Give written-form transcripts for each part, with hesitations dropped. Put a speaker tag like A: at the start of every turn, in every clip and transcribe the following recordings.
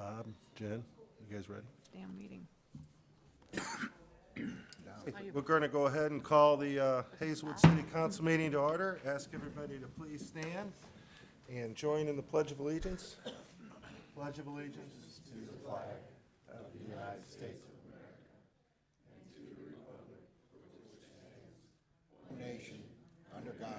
A: Bob, Jen, you guys ready?
B: Damn meeting.
A: We're going to go ahead and call the Hazelwood City Council meeting to order. Ask everybody to please stand and join in the Pledge of Allegiance. Pledge of Allegiance to the flag of the United States of America,
C: Nation, under God,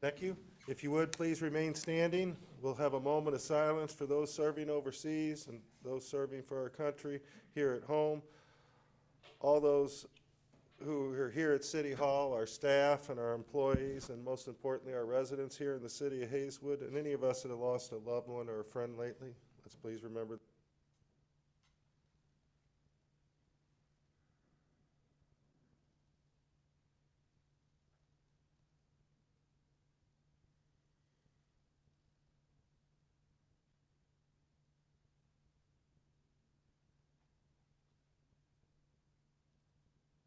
A: Thank you. If you would, please remain standing. We'll have a moment of silence for those serving overseas and those serving for our country here at home. All those who are here at City Hall, our staff and our employees, and most importantly, our residents here in the city of Hazelwood, and any of us that have lost a loved one or a friend lately, let's please remember.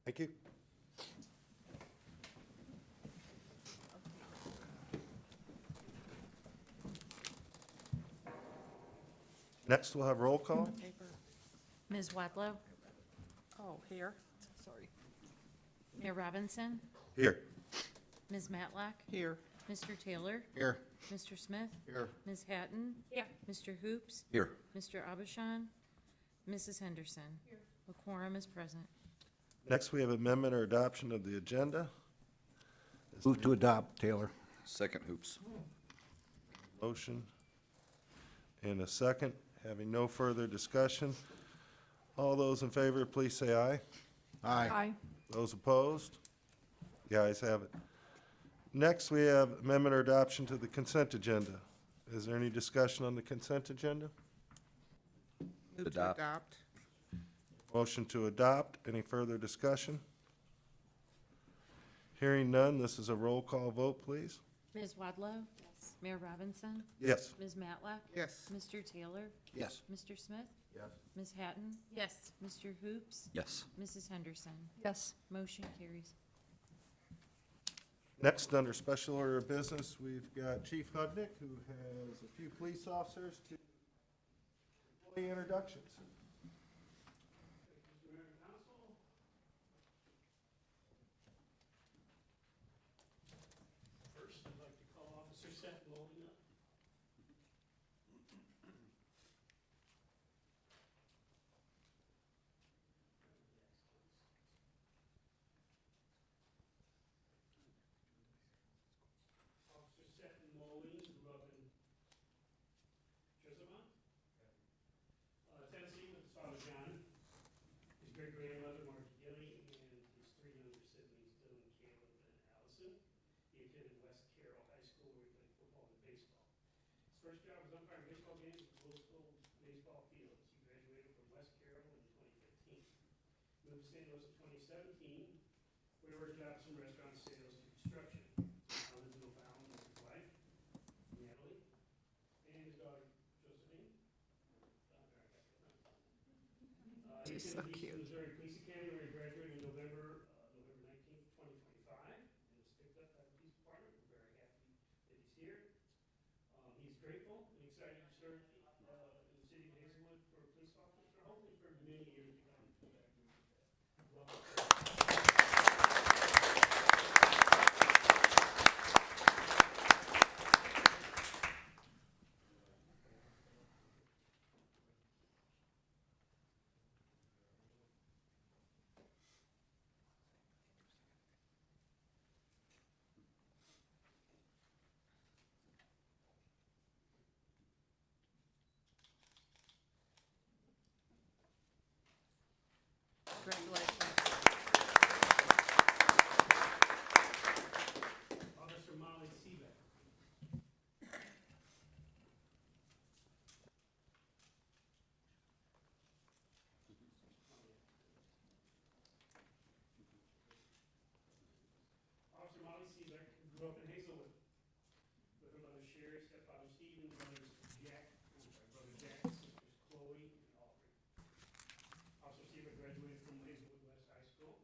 A: Thank you. Next, we'll have roll call.
B: Paper.
D: Ms. Wadlow,
B: Oh, here. Sorry.
D: Mayor Robinson,
A: Here.
D: Ms. Matlack,
B: Here.
D: Mr. Taylor,
C: here,
D: Mr. Smith,
C: here,
D: Ms. Hatton,
B: Here.
D: Mr. Hoops,
C: here.
D: Mr. Abishan, Mrs. Henderson. A quorum is present.
A: Next, we have amendment or adoption of the agenda.
C: Move to adopt, Taylor.
E: Second, Hoops.
A: Motion and a second. Having no further discussion. All those in favor, please say aye.
C: Aye.
B: Aye.
A: Those opposed? The ayes have it. Next, we have amendment or adoption to the consent agenda. Is there any discussion on the consent agenda?
B: Move to
E: Adopt.
B: adopt.
A: Motion to adopt. Any further discussion? Hearing none, this is a roll call vote, please.
D: Ms. Wadlow? Yes. Mayor Robinson?
A: Yes.
D: Ms. Matlack?
B: Yes.
D: Mr. Taylor?
C: Yes.
D: Mr. Smith?
C: Yes.
D: Ms. Hatton? Yes. Mr. Hoops?
E: Yes.
D: Mrs. Henderson?
B: Yes.
D: Motion carries.
A: Next, under special order of business, we've got Chief Hudnick, who has a few police officers to employee introductions.
F: First, I'd like to call Officer Seth Molina. Officer Seth Molina grew up in Chesapeake, Tennessee, with his father John, his great-grandmother Margie Gilly, and his three younger siblings, Dylan, Caleb, and Allison. He attended West Carroll High School where he played football and baseball. His first job was umpiring baseball games at the local baseball fields. He graduated from West Carroll in 2015. Moved to St. Louis in 2017, where he worked jobs from restaurant sales to construction. Now lives in O'Fallon with his wife, Natalie, and his daughter, Josephine. He
B: She's so
F: attended
B: cute.
F: Eastern Missouri Police Academy where he graduated in November 19th, 2025, and was picked up by the police department. We're very happy that he's here. He's grateful and excited to serve in the city of Hazelwood for a police officer, hopefully for many years to come. Welcome.
B: Congratulations.
F: Officer Molly Seebeck. Officer Molly Seebeck grew up in Hazelwood with her mother Sherry, stepfather Stephen, brother Jack, sisters Chloe and Audrey. Officer Seebeck graduated from Hazelwood West High School.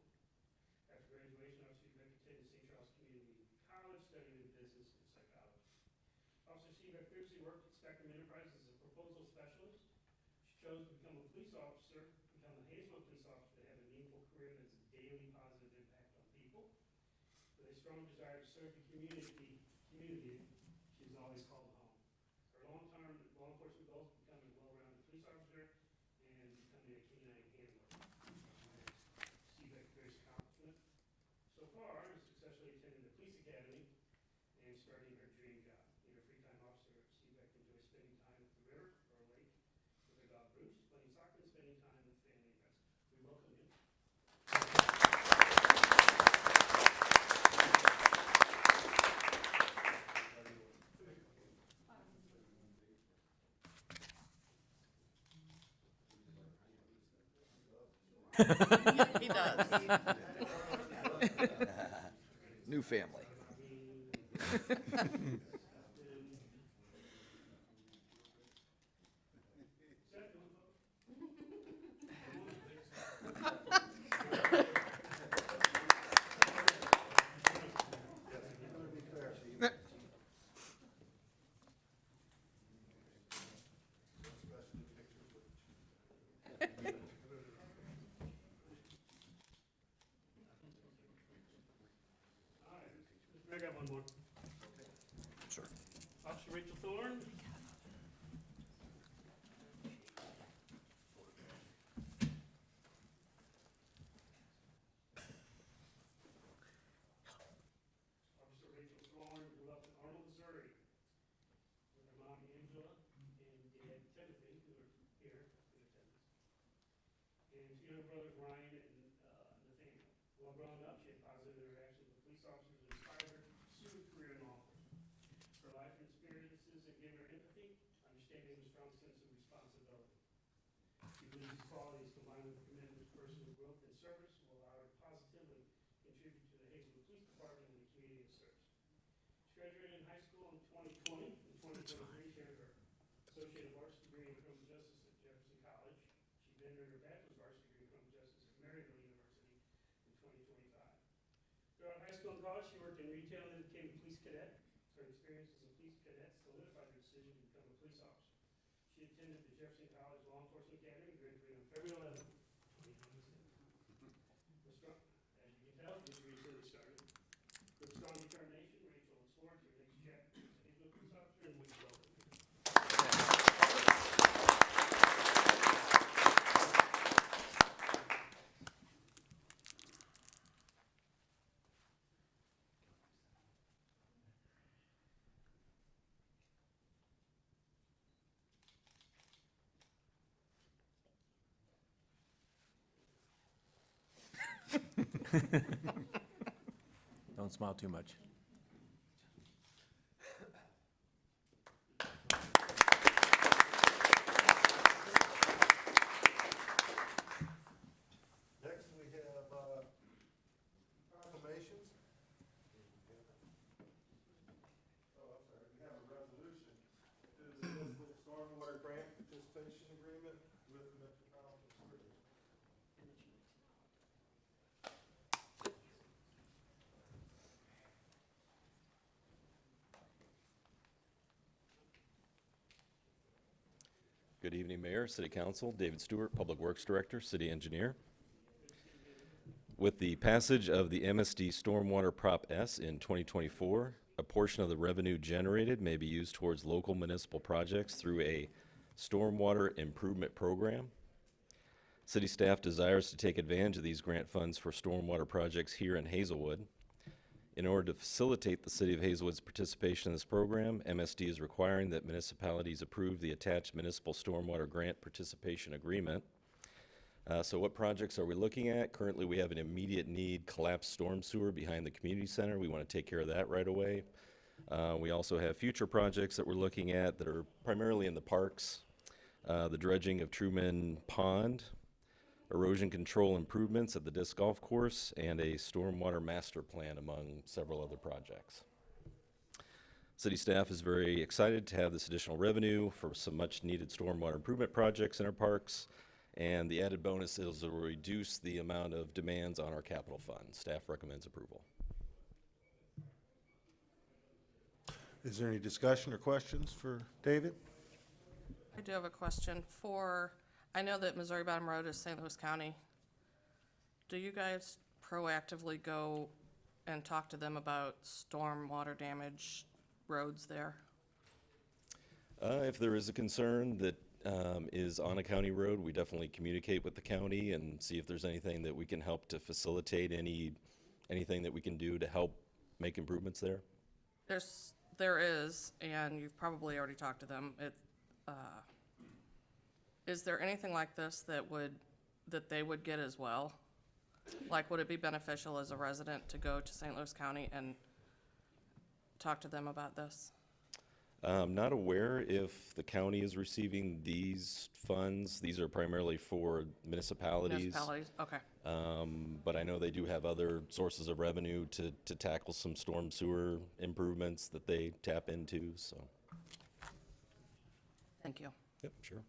F: After graduation, Officer Seebeck attended St. Charles Community College, studying business and psychology. previously worked at Spectrum Enterprises as a proposal specialist. She chose to become a police officer, become a Hazelwood police officer to have a meaningful career that has a daily positive impact on people. With a strong desire to serve the community, she's always called home. Her long-term law enforcement goals are becoming a well-rounded police officer and becoming a canine handler. Seebeck's greatest accomplishment so far is successfully attending the police academy and starting her dream job. In her free time, Officer Seebeck enjoys spending time at the river or a lake with her dog Bruce, playing soccer and spending time with family and friends. We welcome you.
B: He does.
E: New family.
F: All right, Mr. Mayor, I got one more.
E: Sure.
F: Officer Rachel Thorne. Officer Rachel Thorne grew up in Arnold, Missouri, with her mom Angela and dad Timothy, who are here in attendance, and two younger brothers Ryan and Nathaniel. While growing up, she had positive interactions with police officers that inspired her to pursue a career in law enforcement. Her life and experiences have given her empathy, understanding, and a strong sense of responsibility. She believes these qualities, combined with a commitment to personal growth and service, will allow her to positively contribute to the Hazelwood Police Department and the community it serves. She graduated in high school in 2020. In 2023, she earned her Associate of Arts degree in criminal justice at Jefferson College. She then earned her Bachelor's of Arts degree in criminal justice at Maryville University in 2025. Throughout high school and college, she worked in retail and then became a police cadet. Her experience as a police cadet solidified her decision to become a police officer. She attended the Jefferson College Law Enforcement Academy and graduated on February 11, 2026. As you can tell, she's recently started. With strong determination, Rachel looks forward to her next chapter as a Hazelwood police officer, and we welcome her.
G: Don't smile too much.
A: Next, we have proclamations. Oh, I'm sorry, we have a resolution to the municipal stormwater grant participation agreement with the Metropolitan Service.
H: Good evening, Mayor, City Council, David Stewart, Public Works Director, City Engineer. With the passage of the MSD Stormwater Prop S in 2024, a portion of the revenue generated may be used towards local municipal projects through a stormwater improvement program. City staff desires to take advantage of these grant funds for stormwater projects here in Hazelwood. In order to facilitate the City of Hazelwood's participation in this program, MSD is requiring that municipalities approve the attached municipal stormwater grant participation agreement. So what projects are we looking at? Currently, we have an immediate need collapsed storm sewer behind the community center. We want to take care of that right away. We also have future projects that we're looking at that are primarily in the parks. The dredging of Truman Pond, erosion control improvements at the disc golf course, and a stormwater master plan, among several other projects. City staff is very excited to have this additional revenue for some much needed stormwater improvement projects in our parks, and the added bonus is it will reduce the amount of demands on our capital fund. Staff recommends approval.
A: Is there any discussion or questions for David?
B: I do have a question for, I know that Missouri Bottom Road is St. Louis County. Do you guys proactively go and talk to them about stormwater damage roads there?
H: If there is a concern that is on a county road, we definitely communicate with the county and see if there's anything that we can help to facilitate anything that we can do to help make improvements there.
B: There is, and you've probably already talked to them. Is there anything like this that they would get as well? Like, would it be beneficial as a resident to go to St. Louis County and talk to them about this?
H: I'm not aware if the county is receiving these funds. These are primarily for municipalities.
B: Municipalities, okay.
H: But I know they do have other sources of revenue to tackle some storm sewer improvements that they tap into, so.
B: Thank you.
H: Yep, sure.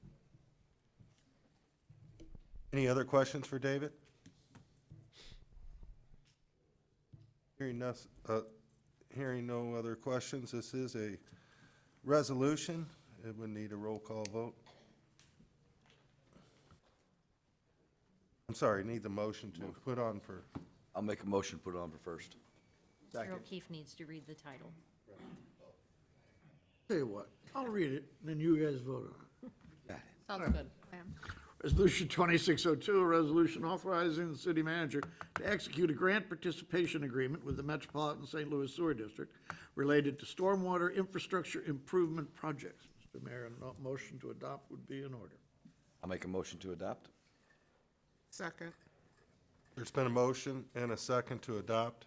A: Any other questions for David? Hearing no other questions, this is a resolution. It would need a roll call vote. I'm sorry, need the motion to put on for,
E: I'll make a motion, put it on for first.
C: Second.
D: Mr. O'Keefe needs to read the title.
G: Tell you what, I'll read it, then you guys vote on it.
B: Sounds good.
G: Resolution 2602, a resolution authorizing the city manager to execute a grant participation agreement with the Metropolitan St. Louis Sewer District related to stormwater infrastructure improvement projects. Mr. Mayor, a motion to adopt would be in order.
E: I'll make a motion to adopt.
B: Second.
A: there's been a motion and a second to adopt.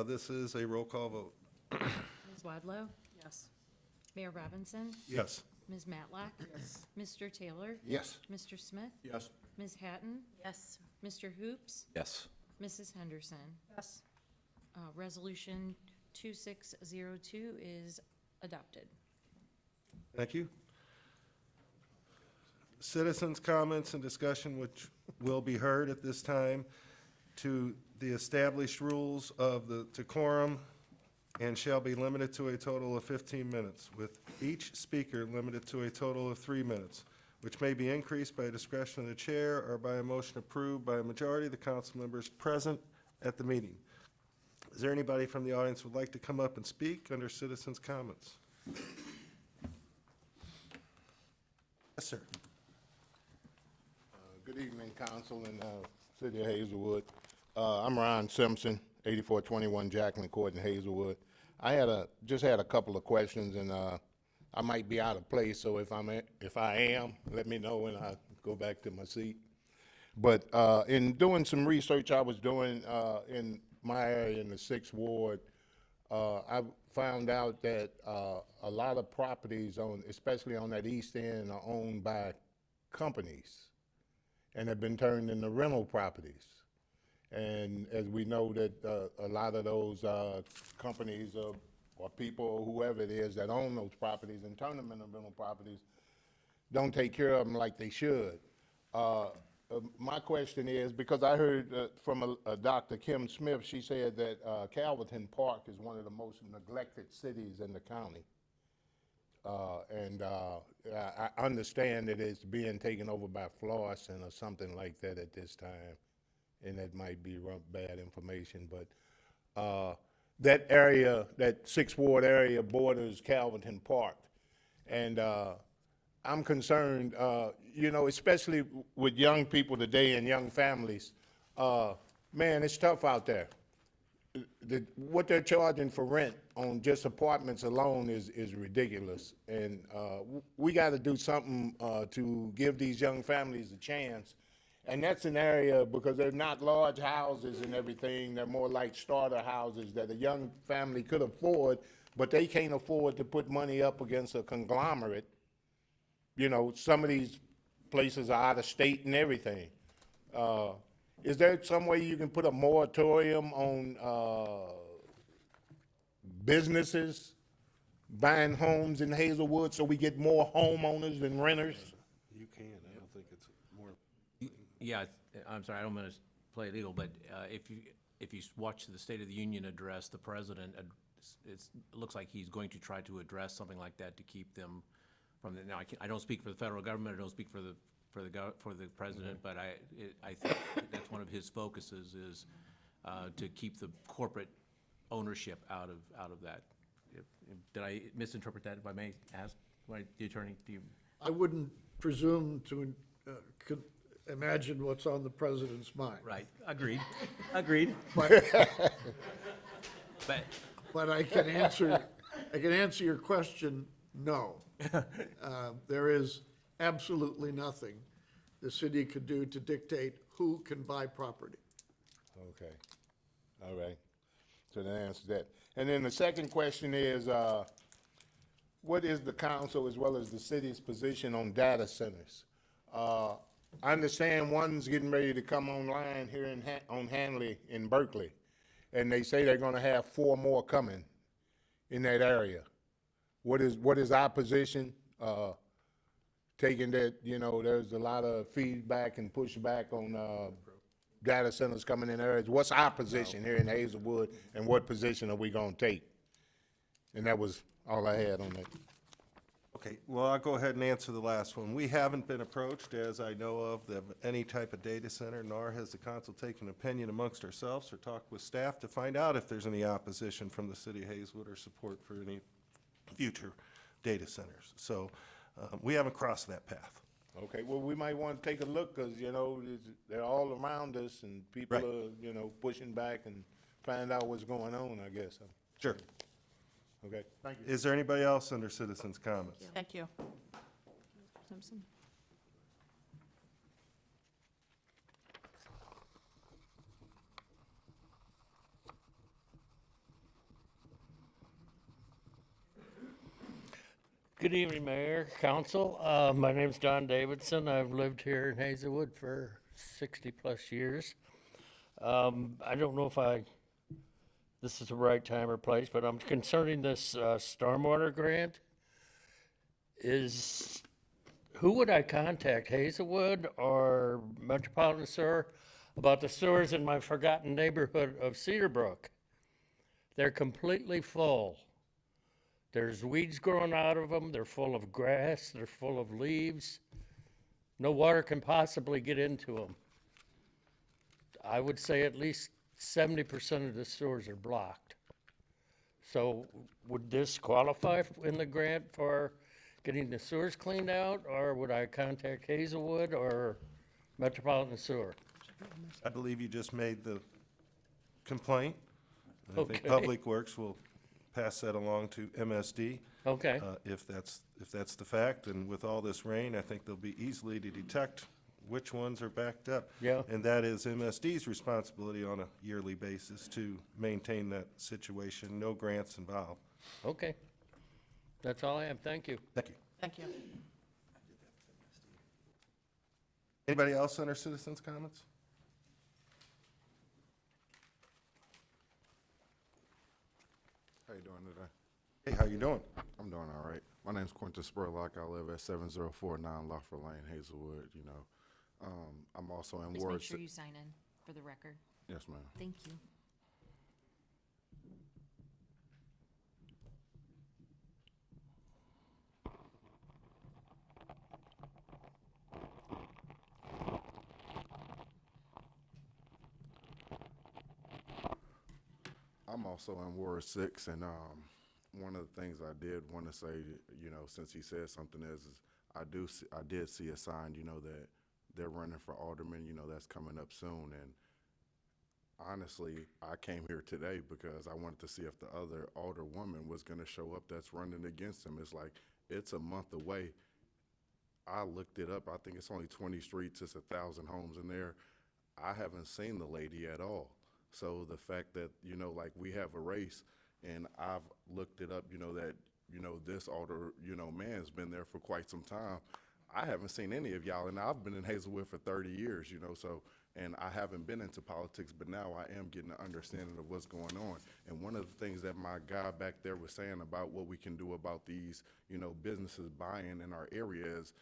A: This is a roll call vote.
D: Ms. Wadlow?
B: Yes.
D: Mayor Robinson?
A: Yes.
D: Ms. Matlack? Yes. Mr. Taylor?
C: Yes.
D: Mr. Smith?
C: Yes.
D: Ms. Hatton?
B: Yes.
D: Mr. Hoops?
E: Yes.
D: Mrs. Henderson?
B: Yes.
D: Resolution 2602 is adopted.
A: Thank you. Citizens' comments and discussion which will be heard at this time to the established rules of the decorum and shall be limited to a total of 15 minutes, with each speaker limited to a total of 3 minutes, which may be increased by discretion of the chair or by a motion approved by a majority of the council members present at the meeting. Is there anybody from the audience who would like to come up and speak under citizens' comments? Yes, sir.
I: Good evening, council and City of Hazelwood. I'm Ron Simpson, 8421 Jacqueline Court in Hazelwood. I just had a couple of questions, and I might be out of place, so if I am, let me know when I go back to my seat. But in doing some research I was doing in my area in the 6th Ward, I found out that a lot of properties especially on that east end, are owned by companies and have been turned into rental properties. And as we know that a lot of those companies or people or whoever it is that own those properties and turn them into rental properties don't take care of them like they should. My question is, because I heard from a Dr. Kim Smith, she said that Calverton Park is one of the most neglected cities in the county. I understand that it's being taken over by Florissant or something like that at this time, and that might be bad information, but that area, that 6th Ward area borders Calverton Park. And I'm concerned, especially with young people today and young families, man, it's tough out there. What they're charging for rent on just apartments alone is ridiculous. And we got to do something to give these young families a chance. And that's an area, because they're not large houses and everything, they're more like starter houses that a young family could afford, but they can't afford to put money up against a conglomerate. Some of these places are out of state and everything. Is there some way you can put a moratorium on businesses buying homes in Hazelwood so we get more homeowners than renters?
A: You can, I don't think it's more.
J: Yeah, I'm sorry, I don't mean to play it legal, but if you watch the State of the Union address, the president it looks like he's going to try to address something like that to keep them from the, now, I don't speak for the federal government, I don't speak for the president, but I think that's one of his focuses is to keep the corporate ownership out of that. Did I misinterpret that, if I may ask, the attorney, do you?
G: I wouldn't presume to imagine what's on the president's mind.
J: Right, agreed, agreed.
G: But,
J: But,
G: but I can answer your question, no. There is absolutely nothing the city could do to dictate who can buy property.
I: Okay, all right. So that answers that. And then the second question is, what is the council as well as the city's position on data centers? I understand one's getting ready to come online here on Hanley in Berkeley, and they say they're gonna have 4 more coming in that area. What is our position? Taking that, there's a lot of feedback and pushback on, data centers coming in areas. What's our position here in Hazelwood, and what position are we gonna take? And that was all I had on that.
A: Okay, well, I'll go ahead and answer the last one. We haven't been approached, as I know of any type of data center, nor has the council taken opinion amongst ourselves or talked with staff to find out if there's any opposition from the city of Hazelwood or support for any future data centers. So we haven't crossed that path.
I: Okay, well, we might want to take a look, because, they're all around us, and people
A: Right.
I: are, pushing back and find out what's going on, I guess.
A: Sure.
I: Okay, thank you.
A: Is there anybody else under citizens' comments?
B: Thank you.
D: Simpson?
K: Good evening, Mayor, Council. My name's Don Davidson. I've lived here in Hazelwood for 60-plus years. I don't know if this is the right time or place, but I'm concerning this stormwater grant. Who would I contact, Hazelwood or Metropolitan Sewer, about the sewers in my forgotten neighborhood of Cedar Brook? They're completely full. There's weeds growing out of them, they're full of grass, they're full of leaves. No water can possibly get into them. I would say at least 70% of the sewers are blocked. So would this qualify in the grant for getting the sewers cleaned out, or would I contact Hazelwood or Metropolitan Sewer?
A: I believe you just made the complaint. I think
K: Okay.
A: Public Works will pass that along to MSD.
K: Okay,
A: If that's the fact, and with all this rain, I think they'll be easily to detect which ones are backed up.
K: Yeah.
A: And that is MSD's responsibility on a yearly basis to maintain that situation. No grants involved.
K: okay. That's all I have, thank you.
A: Thank you.
B: Thank you.
A: Anybody else under citizens' comments?
L: How you doing today?
A: Hey, how you doing?
L: I'm doing all right. My name's Quentin Spurlock. I live at 7049 Lawford Lane, Hazelwood, I'm also in
D: Please make
L: Ward
D: sure
L: 6.
D: you sign in for the record.
L: Yes, ma'am.
D: Thank you.
L: I'm also in Ward 6, and one of the things I did want to say, since he said something is I did see a sign, that they're running for alderman, that's coming up soon, and honestly, I came here today because I wanted to see if the other alderwoman was going to show up that's running against him. It's like, it's a month away. I looked it up. I think it's only 20 streets. It's 1,000 homes in there. I haven't seen the lady at all. So the fact that, we have a race, and I've looked it up, that, this alder, man's been there for quite some time. I haven't seen any of y'all, and I've been in Hazelwood for 30 years, so, and I haven't been into politics, but now I am getting an understanding of what's going on. And one of the things that my guy back there was saying about what we can do about these, businesses buying in our area is,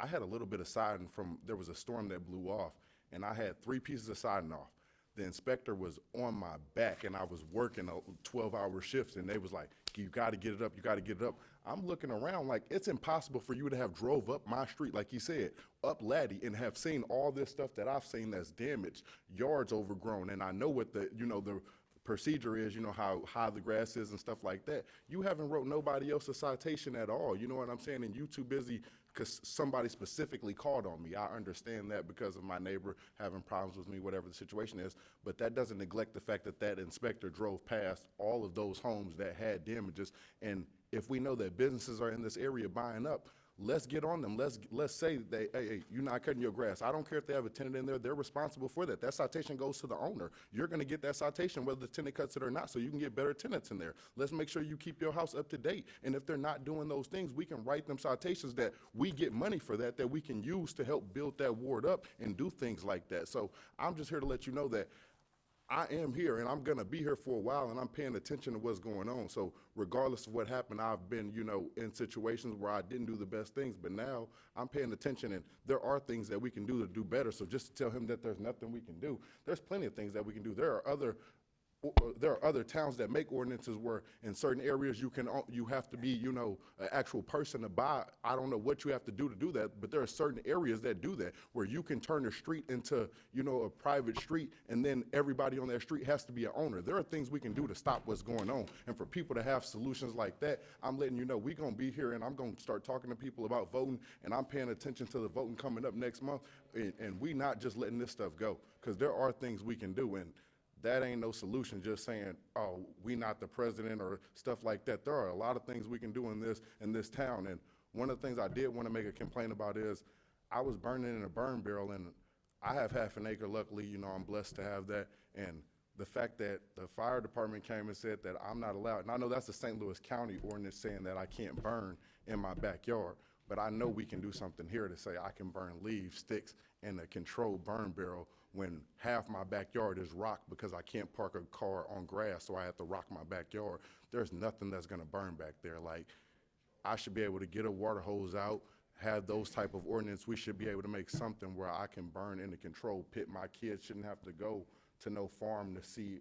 L: I had a little bit of siding there was a storm that blew off, and I had 3 pieces of siding off. the inspector was on my back, and I was working 12-hour shifts, and they was like, you got to get it up, you got to get it up. I'm looking around like it's impossible for you to have drove up my street, like he said, up Laddie, and have seen all this stuff that I've seen that's damaged, yards overgrown, and I know what the procedure is, how high the grass is and stuff like that. You haven't wrote nobody else a citation at all, you know what I'm saying? And you too busy because somebody specifically called on me. I understand that because of my neighbor having problems with me, whatever the situation is, but that doesn't neglect the fact that that inspector drove past all of those homes that had damages. And if we know that businesses are in this area buying up, let's get on them. Let's say that, hey, you're not cutting your grass. I don't care if they have a tenant in there. They're responsible for that. That citation goes to the owner. You're going to get that citation whether the tenant cuts it or not, so you can get better tenants in there. Let's make sure you keep your house up to date. And if they're not doing those things, we can write them citations that we get money for that we can use to help build that ward up and do things like that. So I'm just here to let you know that I am here, and I'm going to be here for a while, and I'm paying attention to what's going on. So regardless of what happened, I've been, in situations where I didn't do the best things, but now I'm paying attention, and there are things that we can do to do better. So just to tell him that there's nothing we can do, there's plenty of things that we can do. There are other towns that make ordinances where in certain areas you have to be, an actual person to buy. I don't know what you have to do that, but there are certain areas that do that where you can turn a street into, a private street, and then everybody on that street has to be an owner. There are things we can do to stop what's going on. And for people to have solutions like that, I'm letting you know we're going to be here, and I'm going to start talking to people about voting, and I'm paying attention to the voting coming up next month, and we not just letting this stuff go, because there are things we can do. And that ain't no solution, just saying, oh, we not the president or stuff like that. There are a lot of things we can do in this town. And one of the things I did want to make a complaint about is I was burning in a burn barrel, and I have half an acre. Luckily, I'm blessed to have that. And the fact that the fire department came and said that I'm not allowed, and I know that's the St. Louis County ordinance saying that I can't burn in my backyard, but I know we can do something here to say I can burn leaves, sticks, in a controlled burn barrel when half my backyard is rock because I can't park a car on grass, so I have to rock my backyard. There's nothing that's gonna burn back there. Like, I should be able to get a water hose out, have those type of ordinance. We should be able to make something where I can burn in a controlled pit. My kids shouldn't have to go to no farm to see,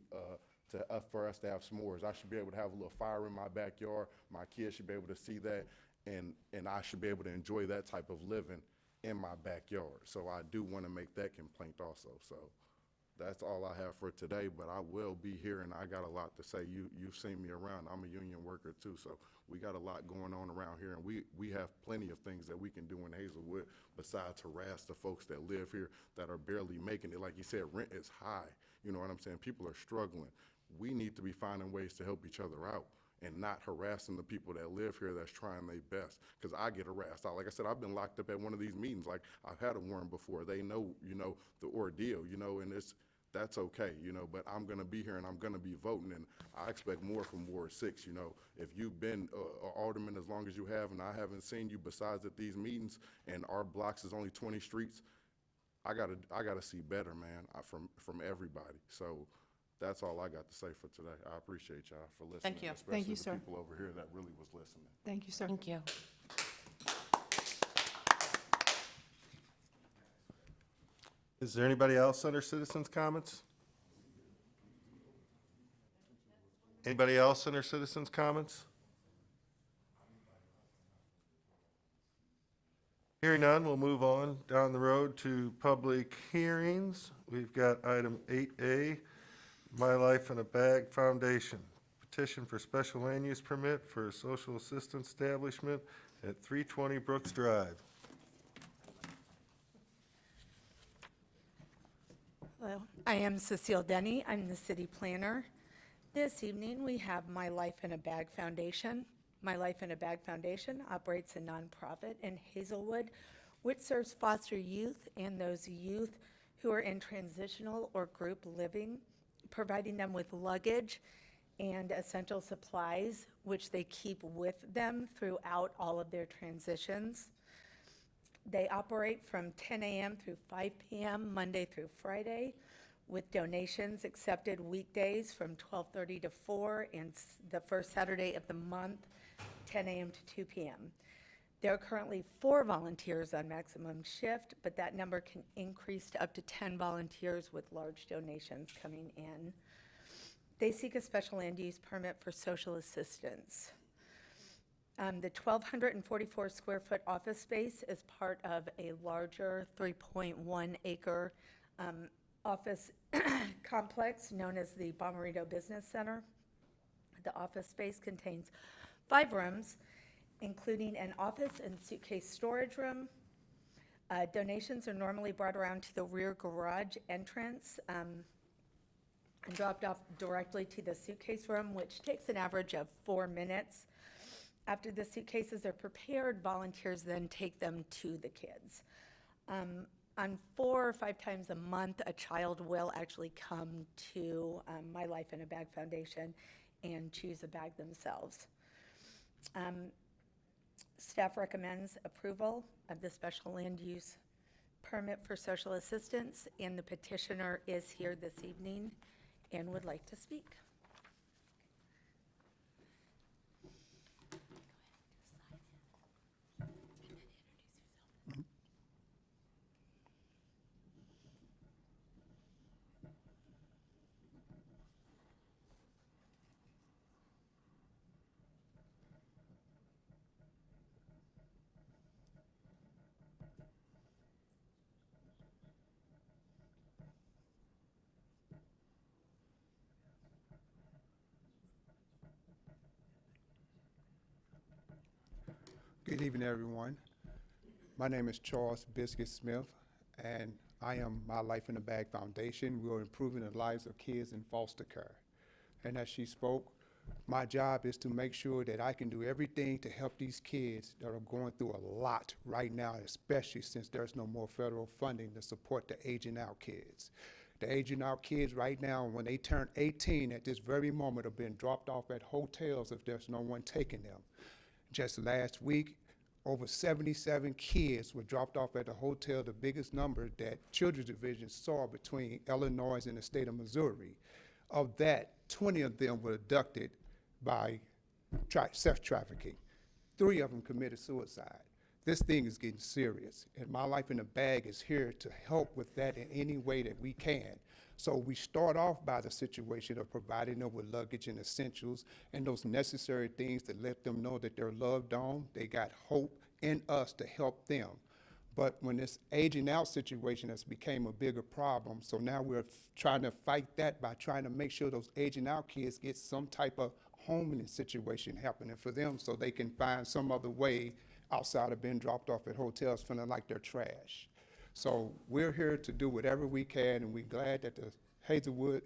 L: for us to have s'mores. I should be able to have a little fire in my backyard. My kids should be able to see that, and I should be able to enjoy that type of living in my backyard. So I do want to make that complaint also. So that's all I have for today, but I will be here, and I got a lot to say. You've seen me around. I'm a union worker too, so we got a lot going on around here, and we have plenty of things that we can do in Hazelwood besides harass the folks that live here that are barely making it. Like you said, rent is high. You know what I'm saying? People are struggling. We need to be finding ways to help each other out and not harassing the people that live here that's trying their best. Because I get harassed. Like I said, I've been locked up at one of these meetings. Like, I've had a warrant before. They know, the ordeal, and that's okay, but I'm going to be here and I'm going to be voting, and I expect more from Ward 6, If you've been an alderman as long as you have, and I haven't seen you besides at these meetings, and our blocks is only 20 streets, I gotta see better, man, from everybody. So that's all I got to say for today. I appreciate y'all for listening.
B: Thank you.
L: Especially
M: Thank you,
L: the
M: sir.
L: people over here that really was listening.
M: Thank you, sir.
B: Thank you.
A: Is there anybody else under citizens' comments? Anybody else under citizens' comments? Hearing none, we'll move on down the road to public hearings. We've got item 8A, My Life in a Bag Foundation. Petition for special land use permit for a social assistance establishment at 320 Brooks Drive.
M: Hello, I am Cecile Denny. I'm the city planner. This evening, we have My Life in a Bag Foundation. My Life in a Bag Foundation operates a nonprofit in Hazelwood, which serves foster youth and those youth who are in transitional or group living, providing them with luggage and essential supplies, which they keep with them throughout all of their transitions. They operate from 10 a.m. through 5 p.m., Monday through Friday, with donations accepted weekdays from 12:30 to 4 and the first Saturday of the month, 10 a.m. to 2 p.m. There are currently 4 volunteers on maximum shift, but that number can increase to up to 10 volunteers with large donations coming in. They seek a special land use permit for social assistance. The 1,244 square foot office space is part of a larger 3.1 acre office complex known as the Bomarito Business Center. The office space contains 5 rooms, including an office and suitcase storage room. Donations are normally brought around to the rear garage entrance and dropped off directly to the suitcase room, which takes an average of 4 minutes. After the suitcases are prepared, volunteers then take them to the kids. On 4 or 5 times a month, a child will actually come to My Life in a Bag Foundation and choose a bag themselves. Staff recommends approval of the special land use permit for social assistance, and the petitioner is here this evening and would like to speak.
N: Good evening, everyone. My name is Charles Biscuit Smith, and I am My Life in a Bag Foundation. We are improving the lives of kids in foster care. And as she spoke, my job is to make sure that I can do everything to help these kids that are going through a lot right now, especially since there's no more federal funding to support the aging out kids. The aging out kids right now, when they turn 18 at this very moment, are being dropped off at hotels if there's no one taking them. Just last week, over 77 kids were dropped off at the hotel, the biggest number that Children's Division saw between Illinois and the state of Missouri. Of that, 20 of them were abducted by sex trafficking. 3 of them committed suicide. This thing is getting serious, and My Life in a Bag is here to help with that in any way that we can. So we start off by the situation of providing them with luggage and essentials and those necessary things to let them know that they're loved on, they got hope in us to help them. But when this aging out situation has become a bigger problem, so now we're trying to fight that by trying to make sure those aging out kids get some type of homing situation happening for them so they can find some other way outside of being dropped off at hotels feeling like they're trash. So we're here to do whatever we can, and we're glad that the Hazelwood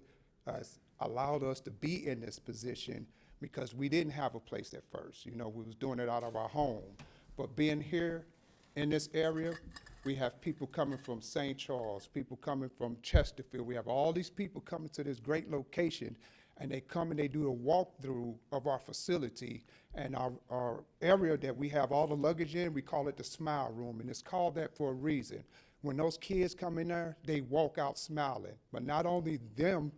N: has allowed us to be in this position because we didn't have a place at first. You know, we was doing it out of our home. But being here in this area, we have people coming from St. Charles, people coming from Chesterfield. We have all these people coming to this great location, and they come and they do a walkthrough of our facility and our area that we have all the luggage in. We call it the Smile Room, and it's called that for a reason. When those kids come in there, they walk out smiling. But not only them,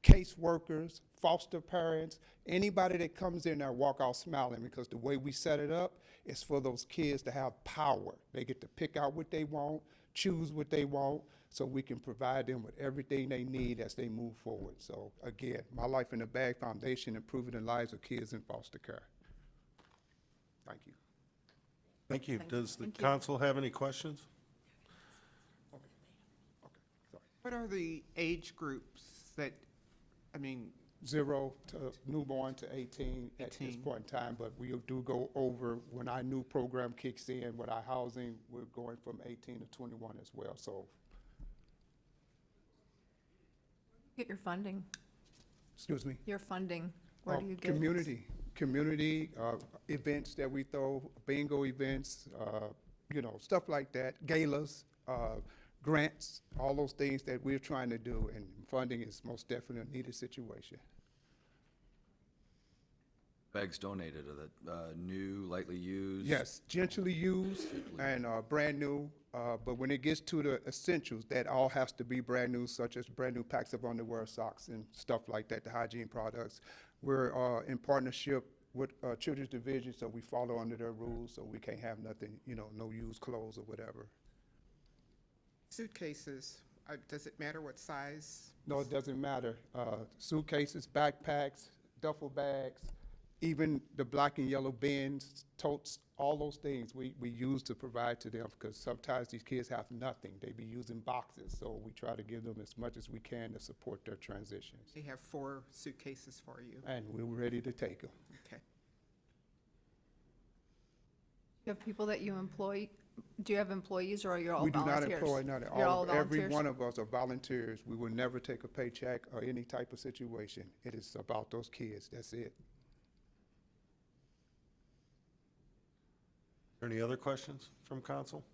N: caseworkers, foster parents, anybody that comes in there walk out smiling, because the way we set it up is for those kids to have power. They get to pick out what they want, choose what they want, so we can provide them with everything they need as they move forward. So again, My Life in a Bag Foundation, improving the lives of kids in foster care. Thank you.
A: Thank you. Does the council have any questions?
O: What are the age groups that, I mean,
N: 0 to newborn to 18 at this
O: 18.
N: point in time, but we do go over, when our new program kicks in with our housing, we're going from 18 to 21 as well, so.
P: Get your funding,
N: Excuse me?
P: your funding, where do you get it?
N: Community events that we throw, bingo events, you know, stuff like that, galas, grants, all those things that we're trying to do, and funding is most definitely a needed situation.
E: Bags donated, are that new, lightly used?
N: Yes, gently used and brand new, but when it gets to the essentials, that all has to be brand new, such as brand new packs of underwear, socks, and stuff like that, the hygiene products. We're in partnership with Children's Division, so we follow under their rules, so we can't have nothing, you know, no used clothes or whatever.
O: Suitcases, does it matter what size?
N: No, it doesn't matter. Suitcases, backpacks, duffel bags, even the black and yellow bins, totes, all those things we use to provide to them, because sometimes these kids have nothing. They be using boxes, so we try to give them as much as we can to support their transitions.
O: They have 4 suitcases for you.
N: And we're ready to take them.
O: Okay.
P: You have people that you employ, do you have employees or are you all
N: We do
P: volunteers?
N: not employ none.
P: You're all
N: Every
P: volunteers?
N: one of us are volunteers. We will never take a paycheck or any type of situation. It is about those kids. That's it.
A: Any other questions from council?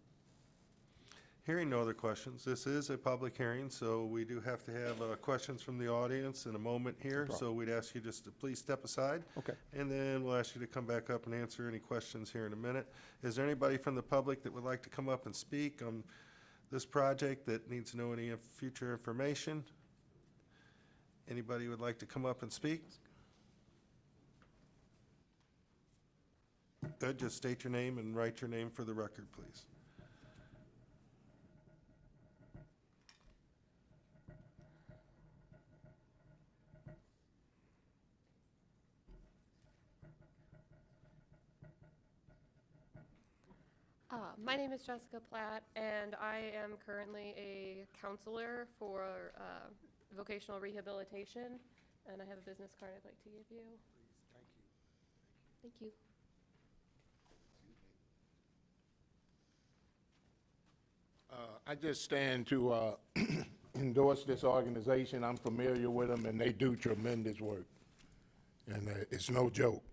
A: Hearing no other questions, this is a public hearing, so we do have to have questions from the audience in a moment here. So we'd ask you just to please step aside.
N: Okay.
A: And then we'll ask you to come back up and answer any questions here in a minute. Is there anybody from the public that would like to come up and speak on this project that needs to know any future information? Anybody would like to come up and speak? Good, just state your name and write your name for the record, please.
Q: My name is Jessica Platt, and I am currently a counselor for vocational rehabilitation, and I have a business card I'd like to give you. Thank you.
I: I just stand to endorse this organization. I'm familiar with them, and they do tremendous work. And it's no joke.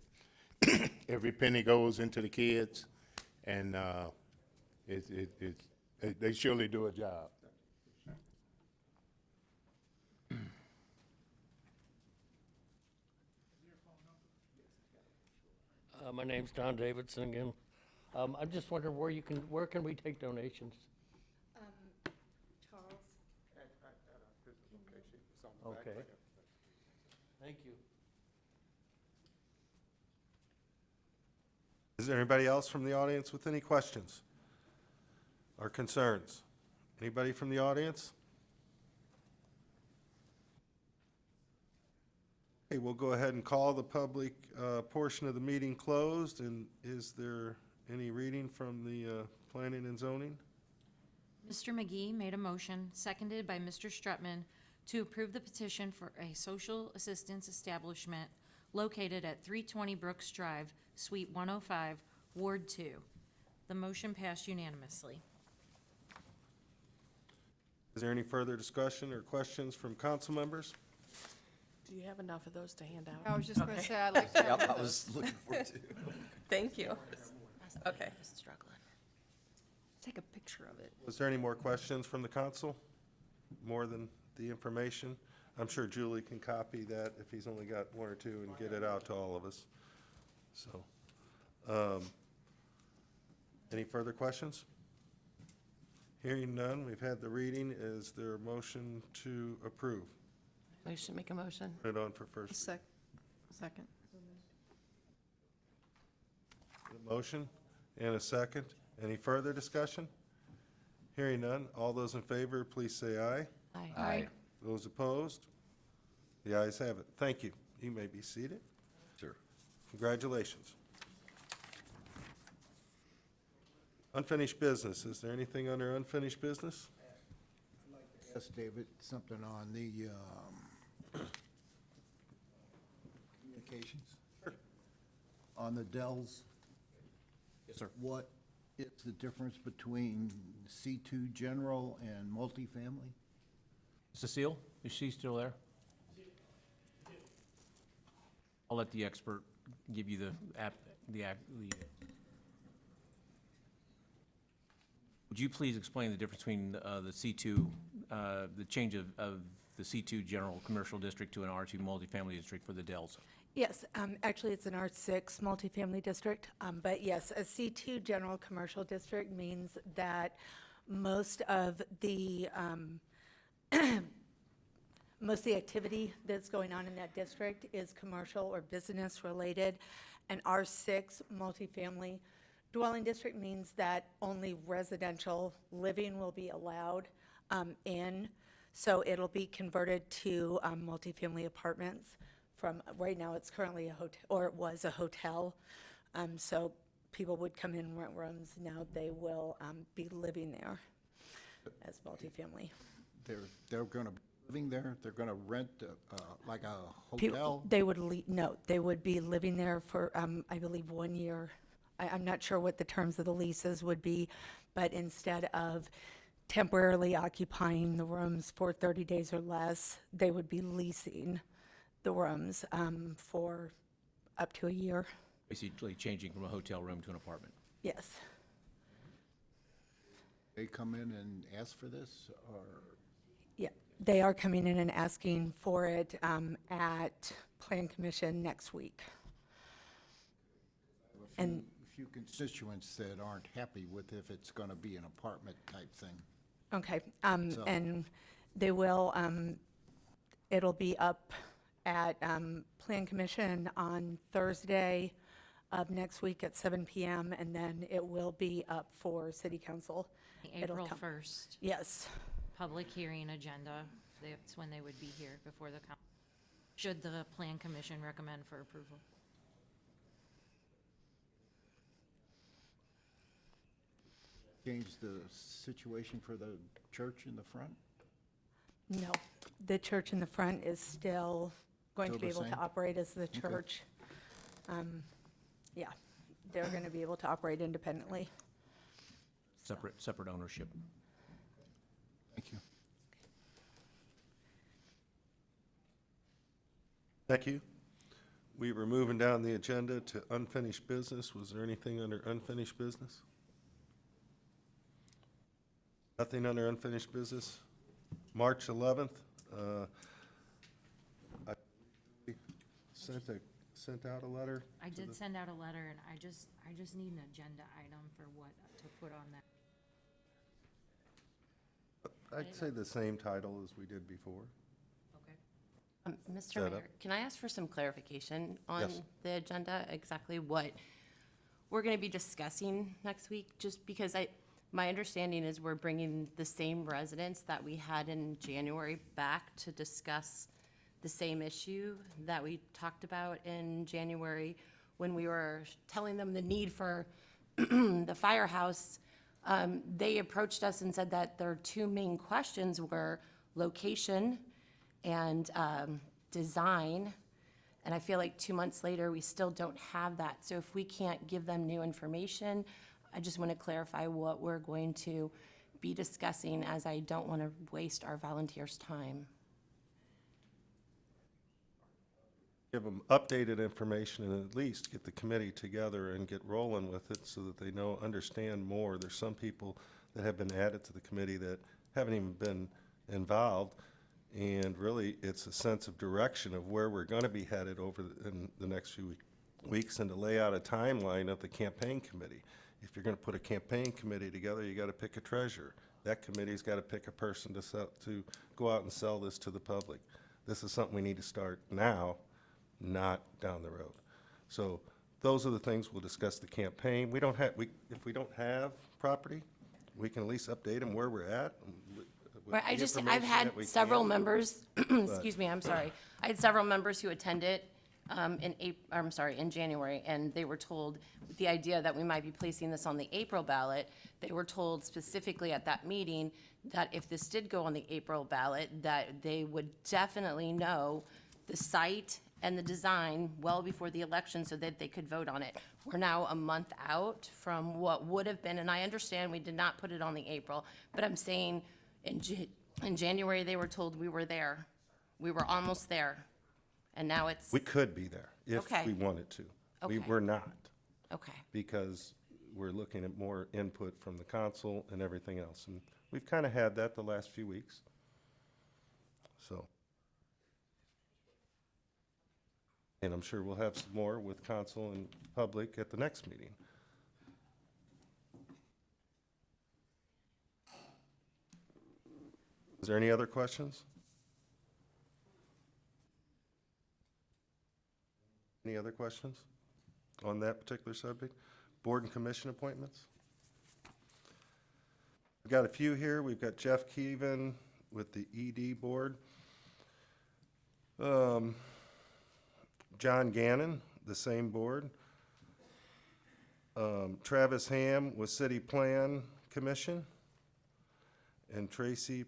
I: Every penny goes into the kids, and they surely do a job.
K: My name's Don Davidson again. I'm just wondering where can we take donations?
M: Charles?
K: Okay. Thank you.
A: Is there anybody else from the audience with any questions or concerns? Anybody from the audience? Okay, we'll go ahead and call the public portion of the meeting closed. And is there any reading from the planning and zoning?
D: Mr. McGee made a motion, seconded by Mr. Strutman, to approve the petition for a social assistance establishment located at 320 Brooks Drive, Suite 105, Ward 2. The motion passed unanimously.
A: Is there any further discussion or questions from council members?
B: Do you have enough of those to hand out?
P: I was just gonna
B: Okay.
P: say, I'd like to have
E: Yep, I
P: those.
E: was looking forward to.
B: Thank you. Okay.
P: Take a picture of it.
A: Was there any more questions from the council? More than the information? I'm sure Julie can copy that if he's only got one or two and get it out to all of us. So, any further questions? Hearing none, we've had the reading. Is there a motion to approve?
B: We should make a motion.
A: Put it on for first.
P: Second.
A: A motion and a second. Any further discussion? Hearing none, all those in favor, please say aye.
E: Aye.
A: Those opposed? The ayes have it. Thank you. You may be seated.
E: Sure.
A: Congratulations. Unfinished business. Is there anything under unfinished business?
C: Yes, David, something on the communications? On the Dells,
J: Yes, sir.
C: what is the difference between C2 general and multifamily?
J: Cecile, is she still there? I'll let the expert give you would you please explain the difference between the C2, the change of the C2 general commercial district to an R2 multifamily district for the Dells?
M: Yes, actually, it's an R6 multifamily district, but yes, a C2 general commercial district means that most of the activity that's going on in that district is commercial or business related, An R6 multifamily dwelling district means that only residential living will be allowed in. So it'll be converted to multifamily apartments from, right now it's currently a hotel, or it was a hotel. So people would come in, rent rooms, now they will be living there as multifamily.
C: They're gonna be living there? They're gonna rent, like a
M: People-
C: hotel?
M: They would, no, they would be living there for, I believe, 1 year. I'm not sure what the terms of the leases would be, but instead of temporarily occupying the rooms for 30 days or less, they would be leasing the rooms for up to a year.
J: Basically changing from a hotel room to an apartment.
M: Yes.
C: They come in and ask for this, or?
M: Yeah, they are coming in and asking for it at Plan Commission next week. And
C: A few constituents that aren't happy with if it's gonna be an apartment type thing.
M: okay,
C: So-
M: and they will, it'll be up at Plan Commission on Thursday of next week at 7 PM, and then it will be up for City Council. It'll
D: April
M: come-
D: 1st,
M: Yes.
D: public hearing agenda. That's when they would be here before the council, should the plan commission recommend for approval.
C: Change the situation for the church in the front?
M: No, the church in the front is still going to
C: Still
M: be
C: the
M: able to
C: same?
M: operate as the church. Yeah, they're going to be able to operate independently.
J: Separate ownership.
C: Thank you.
A: Thank you. We were moving down the agenda to unfinished business. Was there anything under unfinished business? Nothing under unfinished business? March 11th, I sent out a letter.
D: I
A: to
D: did
A: the-
D: send out a letter, and I just need an agenda item for what to put on that.
A: I'd say the same title as we did before.
D: Okay.
B: Mr.
A: Set up.
B: Mayor, can I ask for some clarification on
A: Yes.
B: the agenda, exactly what we're going to be discussing next week? Just because my understanding is we're bringing the same residents that we had in January back to discuss the same issue that we talked about in January when we were telling them the need for the firehouse. They approached us and said that their two main questions were location and design. And I feel like 2 months later, we still don't have that. So if we can't give them new information, I just want to clarify what we're going to be discussing, as I don't want to waste our volunteers' time.
A: Give them updated information and at least get the committee together and get rolling with it so that they know, understand more. There's some people that have been added to the committee that haven't even been involved. And really, it's a sense of direction of where we're going to be headed in the next few weeks, and to lay out a timeline of the campaign committee. If you're going to put a campaign committee together, you got to pick a treasurer. That committee's got to pick a person to go out and sell this to the public. This is something we need to start now, not down the road. So those are the things we'll discuss the campaign. We don't have, if we don't have property, we can at least update them where we're at. with
B: Right,
A: the
B: I've
A: information
B: had
A: that we
B: several
A: can.
B: members, excuse me, I'm sorry. I had several members who attended in January, and they were told, with the idea that we might be placing this on the April ballot, they were told specifically at that meeting that if this did go on the April ballot, that they would definitely know the site and the design well before the election so that they could vote on it. We're now a month out from what would have been, and I understand we did not put it on the April, but I'm saying in January, they were told we were there. We were almost there. And now it's,
A: We could be there if
B: Okay.
A: we wanted to.
B: Okay.
A: We're not,
B: okay.
A: because we're looking at more input from the council and everything else. And we've kind of had that the last few weeks. So. And I'm sure we'll have some more with council and public at the next meeting. Is there any other questions? Any other questions? on that particular subject. Board and commission appointments. We've got a few here. We've got Jeff Keevan with the ED Board. John Gannon, the same board. Travis Ham with City Plan Commission. And Tracy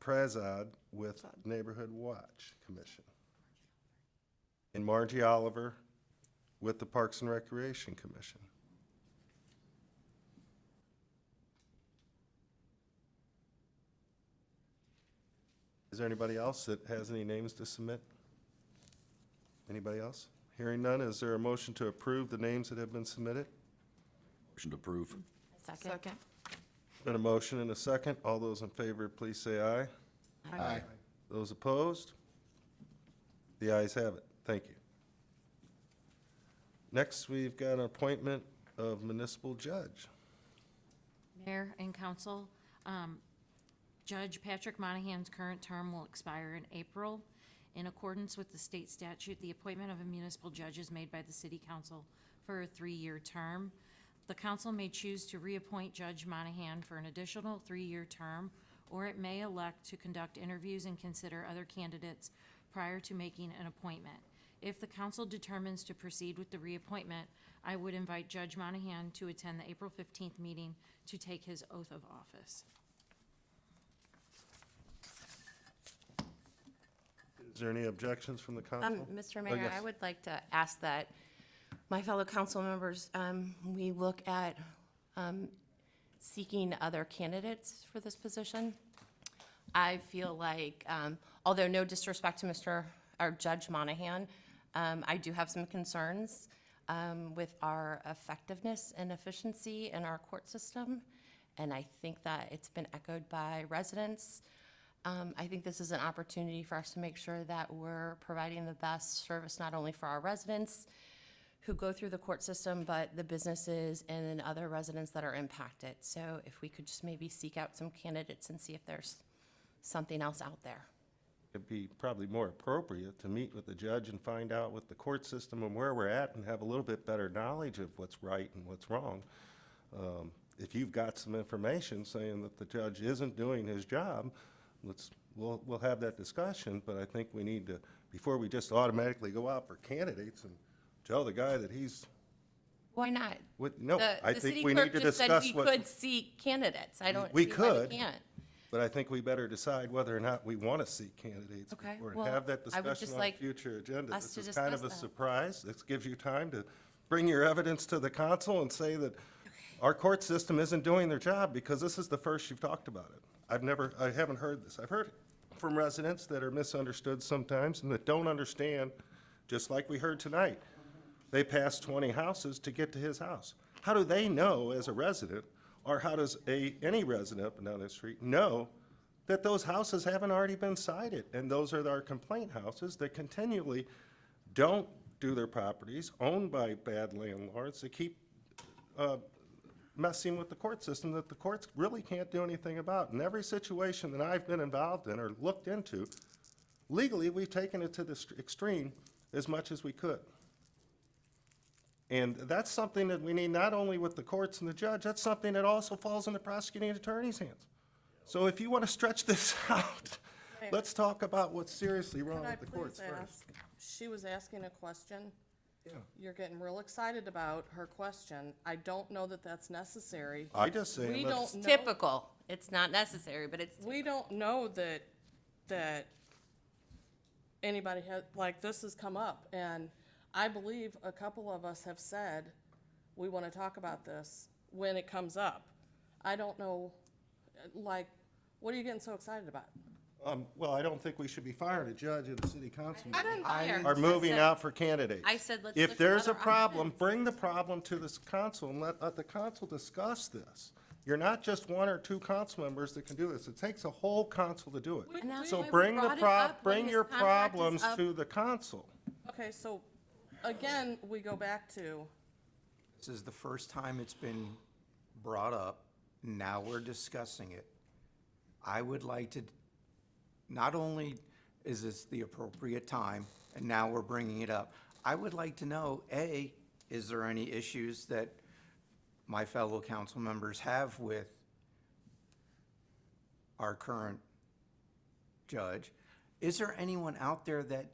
A: Prazad with Neighborhood Watch Commission. And Margie Oliver with the Parks and Recreation Commission. Is there anybody else that has any names to submit? Anybody else? Hearing none, is there a motion to approve the names that have been submitted?
E: Motion to approve.
D: Second.
A: Been a motion and a second. All those in favor, please say aye.
C: Aye.
A: Those opposed? The ayes have it. Thank you. Next, we've got an appointment of municipal judge.
D: Mayor and council, Judge Patrick Monahan's current term will expire in April. In accordance with the state statute, the appointment of a municipal judge is made by the city council for a 3-year term. The council may choose to reappoint Judge Monahan for an additional 3-year term, or it may elect to conduct interviews and consider other candidates prior to making an appointment. If the council determines to proceed with the reappointment, I would invite Judge Monahan to attend the April 15th meeting to take his oath of office.
A: Is there any objections from the council?
R: Mr.
A: Oh,
R: Mayor,
A: yes.
R: I would like to ask that my fellow council members, we look at seeking other candidates for this position. I feel like, although no disrespect to Judge Monahan, I do have some concerns with our effectiveness and efficiency in our court system, and I think that it's been echoed by residents. I think this is an opportunity for us to make sure that we're providing the best service not only for our residents who go through the court system, but the businesses and then other residents that are impacted. So if we could just maybe seek out some candidates and see if there's something else out there.
A: It'd be probably more appropriate to meet with the judge and find out with the court system and where we're at and have a little bit better knowledge of what's right and what's wrong. If you've got some information saying that the judge isn't doing his job, we'll have that discussion, but I think we need to, before we just automatically go out for candidates and tell the guy that he's,
R: Why not?
A: no, I
R: The
A: think
R: city
A: we
R: clerk
A: need to
R: just said
A: discuss
R: we
A: what.
R: could seek candidates. I don't
A: We
R: see why
A: could.
R: we can't.
A: But I think we better decide whether or not we want to seek candidates
R: Okay,
A: before
R: well,
A: and have that
R: I would
A: discussion
R: just
A: on
R: like
A: future agenda.
R: us
A: This
R: to
A: is kind of a
R: discuss that.
A: surprise. This gives you time to bring your evidence to the council and say that our court system isn't doing their job, because this is the first you've talked about it. I haven't heard this. I've heard it from residents that are misunderstood sometimes and that don't understand, just like we heard tonight. They passed 20 houses to get to his house. How do they know as a resident, or how does any resident up and down the street know that those houses haven't already been cited? And those are our complaint houses that continually don't do their properties, owned by bad landlords that keep messing with the court system that the courts really can't do anything about. In every situation that I've been involved in or looked into, legally, we've taken it to the extreme as much as we could. And that's something that we need not only with the courts and the judge, that's something that also falls in the prosecuting attorney's hands. So if you want to stretch this out, let's talk about what's seriously wrong
B: Could I
A: with the courts
B: please
A: first.
B: ask, she was asking a question.
A: Yeah.
B: You're getting real excited about her question. I don't know that that's necessary.
A: I just say,
B: We
A: let's,
B: don't know,
R: Typical. It's not necessary, but it's
B: we don't know that anybody has, like, this has come up, and I believe a couple of us have said, we want to talk about this when it comes up. I don't know, like, what are you getting so excited about?
A: well, I don't think we should be firing a judge and a city councilman.
R: I didn't fire.
A: Are moving out for candidates.
R: I said let's
A: If
R: look at
A: there's a
R: other
A: problem,
R: options.
A: bring the problem to this council and let the council discuss this. You're not just one or two council members that can do this. It takes a whole council to do it.
R: And that's
A: So
R: why we
A: bring the
R: brought it up when
A: bring
R: his
A: your
R: contract is
A: problems
R: up.
A: to the council.
B: Okay, so, again, we go back to,
S: This is the first time it's been brought up. Now we're discussing it. I would like to, not only is this the appropriate time, and now we're bringing it up, I would like to know, A, is there any issues that my fellow council members have with our current judge? Is there anyone out there that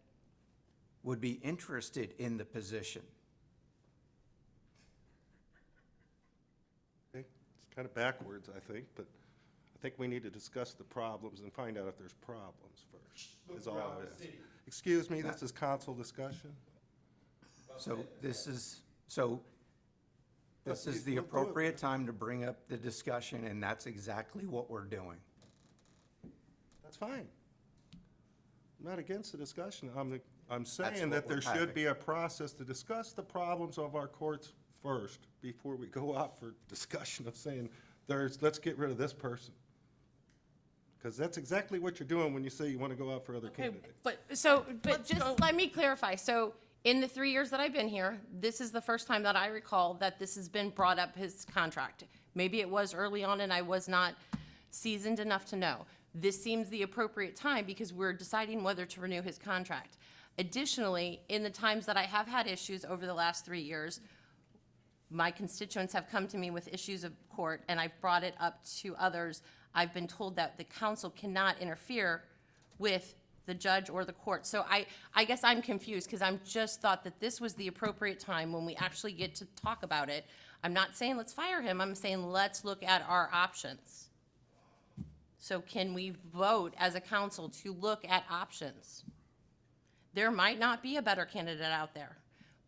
S: would be interested in the position?
A: Okay, it's kind of backwards, I think, but I think we need to discuss the problems and find out if there's problems first, is all it is. Excuse me, this is council discussion?
S: So this is the
A: We'll do it.
S: appropriate time to bring up the discussion, and that's exactly what we're doing.
A: That's fine. I'm not against the discussion. I'm saying
S: what
A: that there
S: we're
A: should
S: having.
A: be a process to discuss the problems of our courts first before we go out for discussion of saying, let's get rid of this person. Because that's exactly what you're doing when you say you want to go out for other
B: Okay,
A: candidates.
R: But
B: Let's
R: just
B: go-
R: let me clarify. So in the 3 years that I've been here, this is the first time that I recall that this has been brought up, his contract. Maybe it was early on and I was not seasoned enough to know. This seems the appropriate time because we're deciding whether to renew his contract. Additionally, in the times that I have had issues over the last 3 years, my constituents have come to me with issues of court, and I've brought it up to others. I've been told that the council cannot interfere with the judge or the court. So I guess I'm confused, because I'm just thought that this was the appropriate time when we actually get to talk about it. I'm not saying let's fire him, I'm saying let's look at our options. So can we vote as a council to look at options? There might not be a better candidate out there,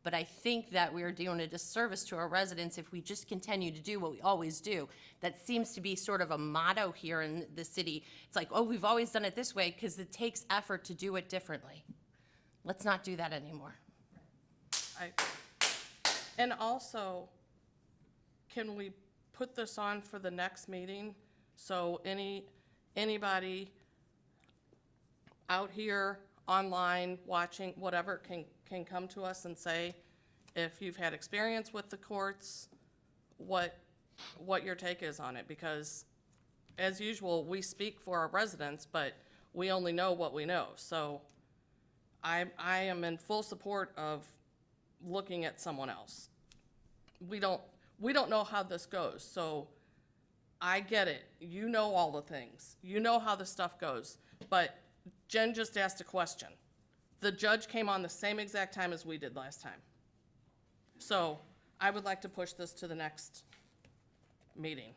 R: but I think that we're doing a disservice to our residents if we just continue to do what we always do. That seems to be sort of a motto here in the city. It's like, oh, we've always done it this way, because it takes effort to do it differently. Let's not do that anymore.
B: And also, can we put this on for the next meeting? So anybody out here, online, watching, whatever, can come to us and say, if you've had experience with the courts, what your take is on it. Because as usual, we speak for our residents, but we only know what we know. So I am in full support of looking at someone else. We don't know how this goes, so I get it. You know all the things. You know how the stuff goes. But Jen just asked a question. The judge came on the same exact time as we did last time. So I would like to push this to the next meeting.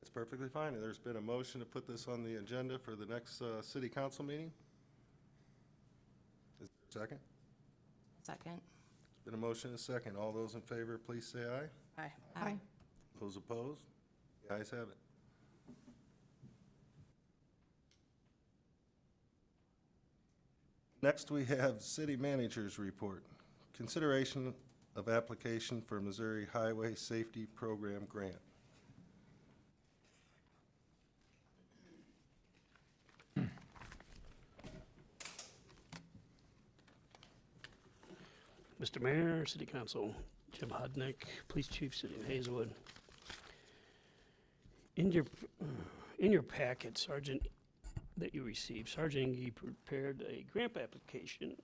A: It's perfectly fine. There's been a motion to put this on the agenda for the next city council meeting. Is there a second?
R: Second.
A: There's been a motion and a second. All those in favor, please say aye.
B: Aye.
P: Aye.
A: Those opposed? The ayes have it. Next, we have city manager's report. Consideration of application for Missouri Highway Safety Program grant.
F: Mr. Mayor, City Council, Jim Hudnick, Police Chief, City of Hazelwood. In your packet, Sergeant, that you received, Sergeant Ing prepared a grant application,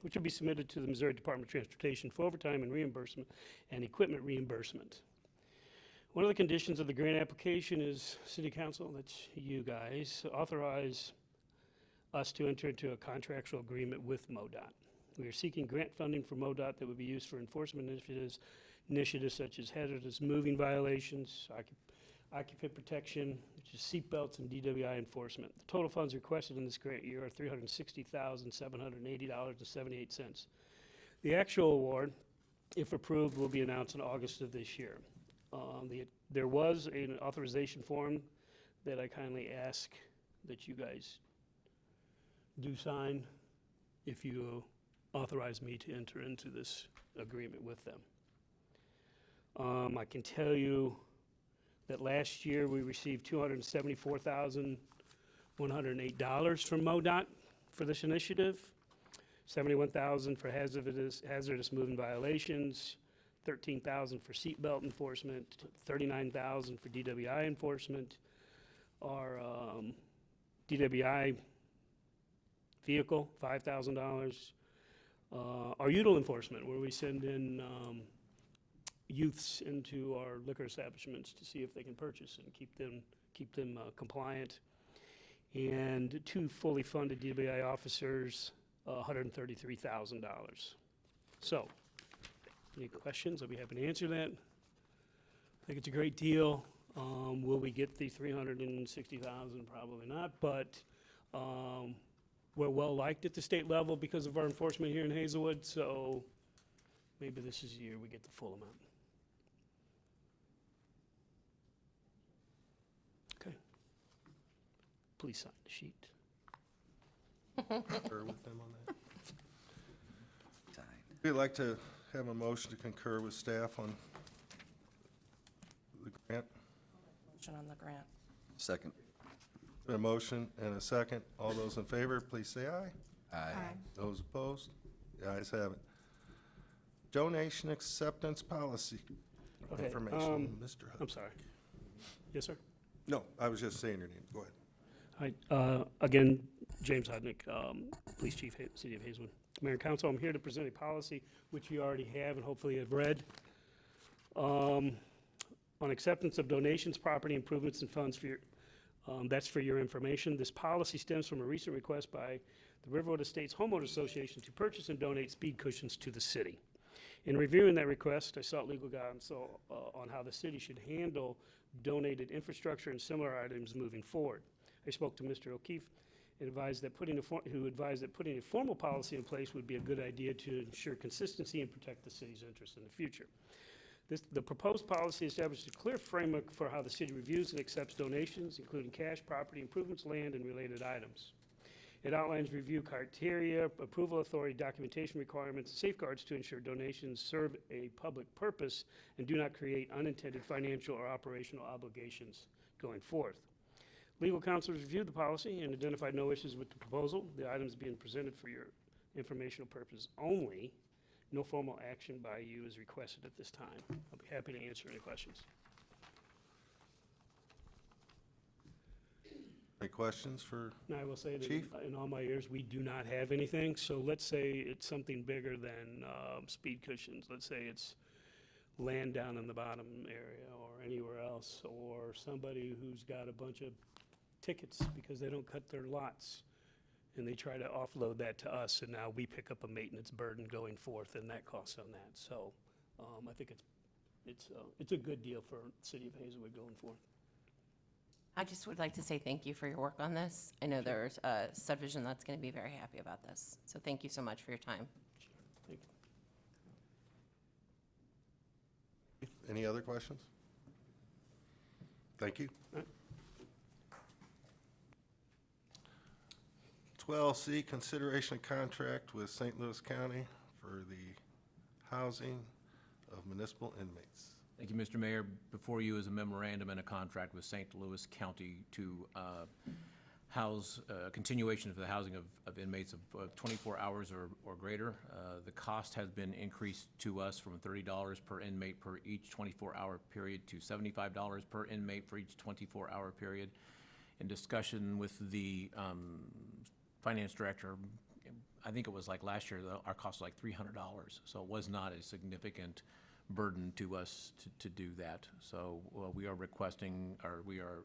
F: which will be submitted to the Missouri Department of Transportation for overtime and reimbursement and equipment reimbursement. One of the conditions of the grant application is City Council, that's you guys, authorize us to enter into a contractual agreement with MoDOT. We are seeking grant funding for MoDOT that would be used for enforcement initiatives such as hazardous moving violations, occupant protection, which is seatbelts, and DWI enforcement. The total funds requested in this grant year are $360,780.78. The actual award, if approved, will be announced in August of this year. There was an authorization form that I kindly ask that you guys do sign if you authorize me to enter into this agreement with them. I can tell you that last year we received $274,108 from MoDOT for this initiative, $71,000 for hazardous moving violations, $13,000 for seatbelt enforcement, $39,000 for DWI enforcement. Our DWI vehicle, $5,000. Our UDL enforcement, where we send in youths into our liquor establishments to see if they can purchase and keep them compliant. And 2 fully funded DWI officers, $133,000. So, any questions? I'll be happy to answer that. I think it's a great deal. Will we get the 360,000? Probably not, but we're well-liked at the state level because of our enforcement here in Hazelwood, so maybe this is the year we get the full amount. Okay. Please sign the sheet.
A: Concur with them on that? We'd like to have a motion to concur with staff on the grant.
B: Motion on the grant.
E: Second.
A: A motion and a second. All those in favor, please say aye.
E: Aye.
A: Those opposed? The ayes have it. Donation acceptance policy
F: Okay,
A: information, Mr. Hudson.
F: I'm sorry. Yes, sir?
A: No, I was just saying your name. Go ahead.
F: Hi, again, James Hudnick, Police Chief, City of Hazelwood. Mayor and Council, I'm here to present a policy which you already have and hopefully have read. On acceptance of donations, property improvements, and funds for your, that's for your information. This policy stems from a recent request by the Riverwood Estates Homeowners Association to purchase and donate speed cushions to the city. In reviewing that request, I sought legal guidance on how the city should handle donated infrastructure and similar items moving forward. I spoke to Mr. O'Keefe and advised that putting a formal policy in place would be a good idea to ensure consistency and protect the city's interests in the future. The proposed policy establishes a clear framework for how the city reviews and accepts donations, including cash, property improvements, land, and related items. It outlines review criteria, approval authority, documentation requirements, and safeguards to ensure donations serve a public purpose and do not create unintended financial or operational obligations going forth. Legal counsel has reviewed the policy and identified no issues with the proposal. The items being presented for your informational purpose only. No formal action by you is requested at this time. I'll be happy to answer any questions.
A: Any questions for
F: Now, I will say that
A: Chief?
F: in all my years, we do not have anything. So let's say it's something bigger than speed cushions. Let's say it's land down in the bottom area or anywhere else, or somebody who's got a bunch of tickets because they don't cut their lots, and they try to offload that to us, and now we pick up a maintenance burden going forth, and that costs on that. So I think it's a good deal for the city of Hazelwood going forward.
R: I just would like to say thank you for your work on this. I know there's a subdivision that's going to be very happy about this. So thank you so much for your time.
F: Thank you.
A: Any other questions? Thank you.
F: All right.
A: 12C, consideration of contract with St. Louis County for the housing of municipal inmates.
J: Thank you, Mr. Mayor. Before you is a memorandum and a contract with St. Louis County to house, continuation of the housing of inmates of 24 hours or greater. The cost has been increased to us from $30 per inmate per each 24-hour period to $75 per inmate for each 24-hour period. In discussion with the finance director, I think it was like last year, our cost was like $300, so it was not a significant burden to us to do that. So we are requesting, or we are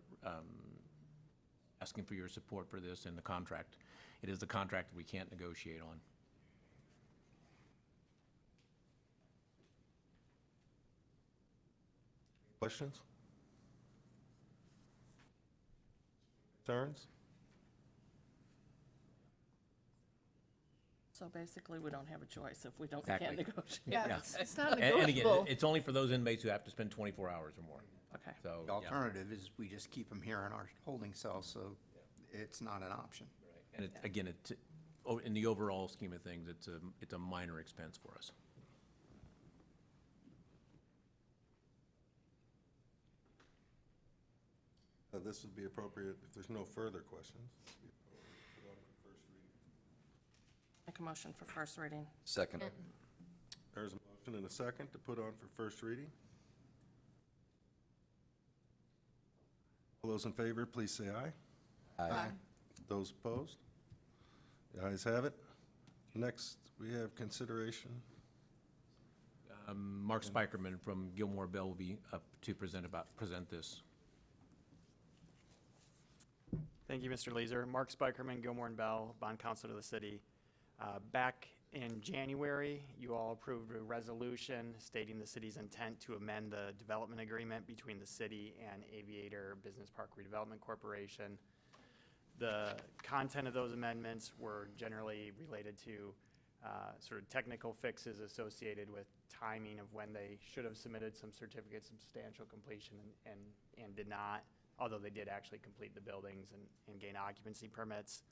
J: asking for your support for this in the contract. It is the contract we can't negotiate on.
A: Questions? Concerns?
B: So basically, we don't have a choice if we don't,
J: Exactly.
B: can't negotiate.
P: Yeah, it's not
J: And again,
P: negotiable.
J: it's only for those inmates who have to spend 24 hours or more.
B: Okay.
J: So,
S: The
J: yeah.
S: alternative is we just keep them here in our holding cell, so it's not an option.
J: And it, again, in the overall scheme of things, it's a minor expense for us.
A: This would be appropriate if there's no further questions.
B: Make a motion for first reading.
E: Second.
A: There's a motion and a second to put on for first reading. All those in favor, please say aye.
E: Aye.
A: Those opposed? The ayes have it. Next, we have consideration.
J: Mark Spikerman from Gilmore Bell will be up to present this.
T: Thank you, Mr. Leeser. Mark Spikerman, Gilmore and Bell, bond counsel to the city. Back in January, you all approved a resolution stating the city's intent to amend the development agreement between the city and Aviator Business Park Redevelopment Corporation. The content of those amendments were generally related to sort of technical fixes associated with timing of when they should have submitted some certificates of substantial completion and did not, although they did actually complete the buildings and gain occupancy permits.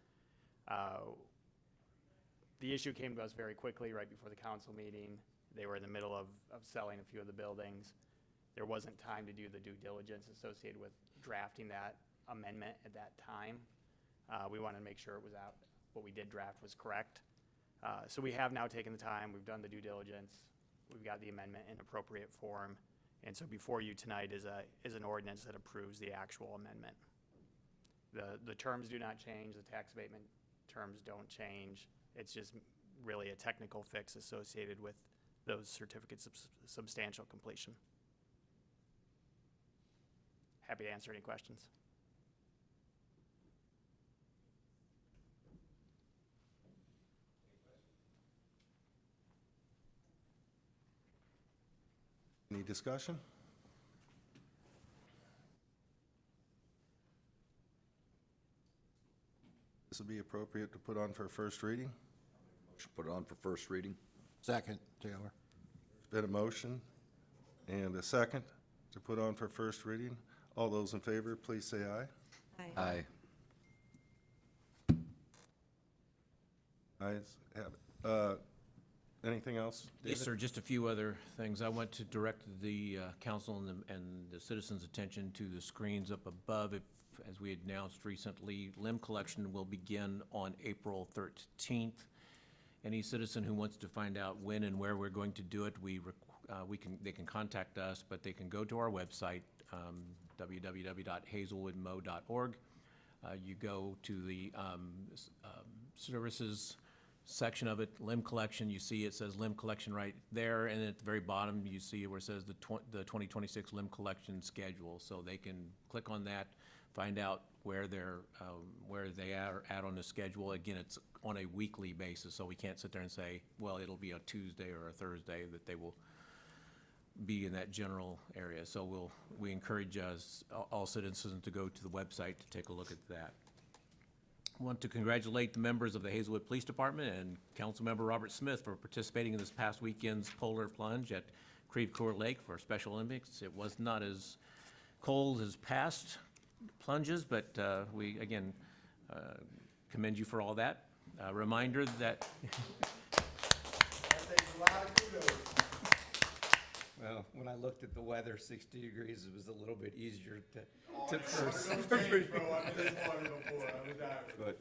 T: The issue came to us very quickly right before the council meeting. They were in the middle of selling a few of the buildings. There wasn't time to do the due diligence associated with drafting that amendment at that time. We wanted to make sure it was out, what we did draft was correct. So we have now taken the time, we've done the due diligence, we've got the amendment in appropriate form. And so before you tonight is an ordinance that approves the actual amendment. The terms do not change, the tax abatement terms don't change. It's just really a technical fix associated with those certificates of substantial completion. Happy to answer any questions.
A: Any discussion? This will be appropriate to put on for first reading.
E: Should put it on for first reading.
C: Second, Taylor.
A: There's been a motion and a second to put on for first reading. All those in favor, please say aye.
E: Aye.
A: Ayes have it. Anything else, David?
J: Yes, sir, just a few other things. I want to direct the council and the citizens' attention to the screens up above. As we announced recently, limb collection will begin on April 13th. Any citizen who wants to find out when and where we're going to do it, they can contact us, but they can go to our website, www.hazelwoodmo.org. You go to the services section of it, limb collection, you see it says limb collection right there, and at the very bottom, you see where it says the 2026 limb collection schedule. So they can click on that, find out where they are at on the schedule. Again, it's on a weekly basis, so we can't sit there and say, well, it'll be a Tuesday or a Thursday that they will be in that general area. So we encourage all citizens to go to the website to take a look at that. I want to congratulate the members of the Hazelwood Police Department and Councilmember Robert Smith for participating in this past weekend's polar plunge at Creve Coeur Lake for Special Olympics. It was not as cold as past plunges, but we, again, commend you for all that. Reminder that...
S: That takes a lot of kudos. Well, when I looked at the weather, 60 degrees, it was a little bit easier to first. But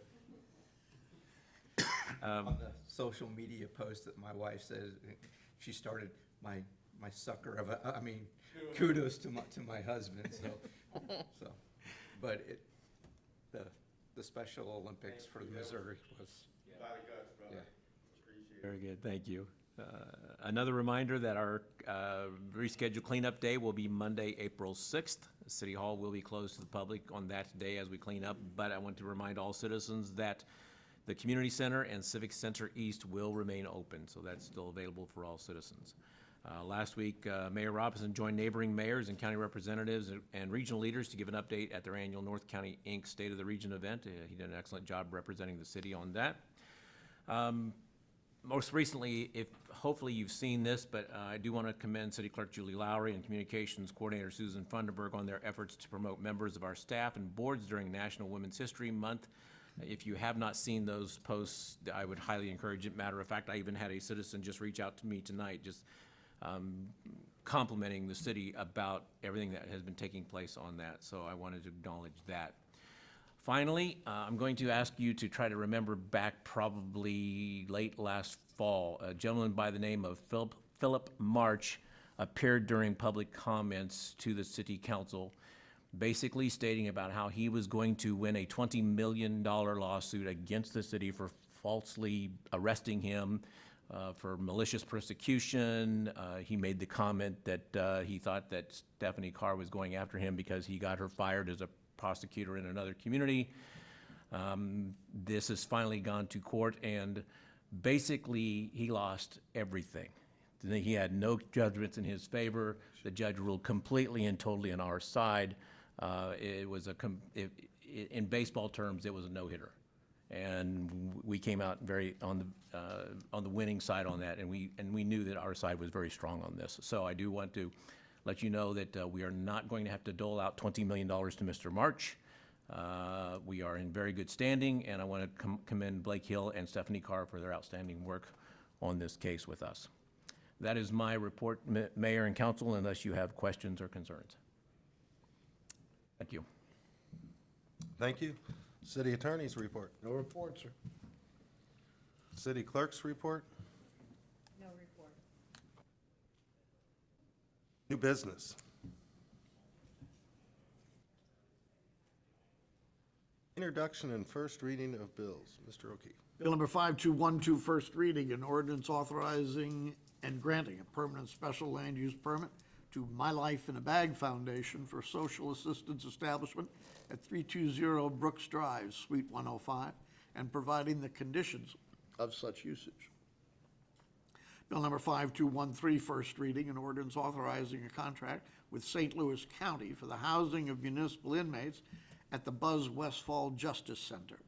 S: on the social media post that my wife says, she started my sucker of kudos to my husband. So, but the Special Olympics for Missouri was. Yeah.
J: Very good, thank you. Another reminder that our rescheduled cleanup day will be Monday, April 6th. City Hall will be closed to the public on that day as we clean up, but I want to remind all citizens that the Community Center and Civic Center East will remain open, so that's still available for all citizens. Last week, Mayor Robinson joined neighboring mayors and county representatives and regional leaders to give an update at their annual North County Inc. State of the Region event. He did an excellent job representing the city on that. Most recently, hopefully you've seen this, but I do want to commend City Clerk Julie Lowry and Communications Coordinator Susan Funderburg on their efforts to promote members of our staff and boards during National Women's History Month. If you have not seen those posts, I would highly encourage it. Matter of fact, I even had a citizen just reach out to me tonight, just complimenting the city about everything that has been taking place on that. So I wanted to acknowledge that. Finally, I'm going to ask you to try to remember back probably late last fall. A gentleman by the name of Philip March appeared during public comments to the city council, basically stating about how he was going to win a $20 million lawsuit against the city for falsely arresting him for malicious persecution. He made the comment that he thought that Stephanie Carr was going after him because he got her fired as a prosecutor in another community. This has finally gone to court, and basically, he lost everything. He had no judgments in his favor. The judge ruled completely and totally on our side. It was in baseball terms, it was a no-hitter. And we came out very on the winning side on that, and we knew that our side was very strong on this. So I do want to let you know that we are not going to have to dole out $20 million to Mr. March. We are in very good standing, and I want to commend Blake Hill and Stephanie Carr for their outstanding work on this case with us. That is my report, Mayor and Council, unless you have questions or concerns. Thank you.
A: Thank you. City Attorney's report.
G: No report, sir.
A: City Clerk's report.
D: No report.
A: New business. Introduction and first reading of bills. Mr. O'Keefe.
G: Bill number 5212, first reading, an ordinance authorizing and granting a permanent special land use permit to My Life in a Bag Foundation for social assistance establishment at 320 Brooks Drive, Suite 105, and providing the conditions of such usage. Bill number 5213, first reading, an ordinance authorizing a contract with St. Louis County for the housing of municipal inmates at the Buzz Westfall Justice Center.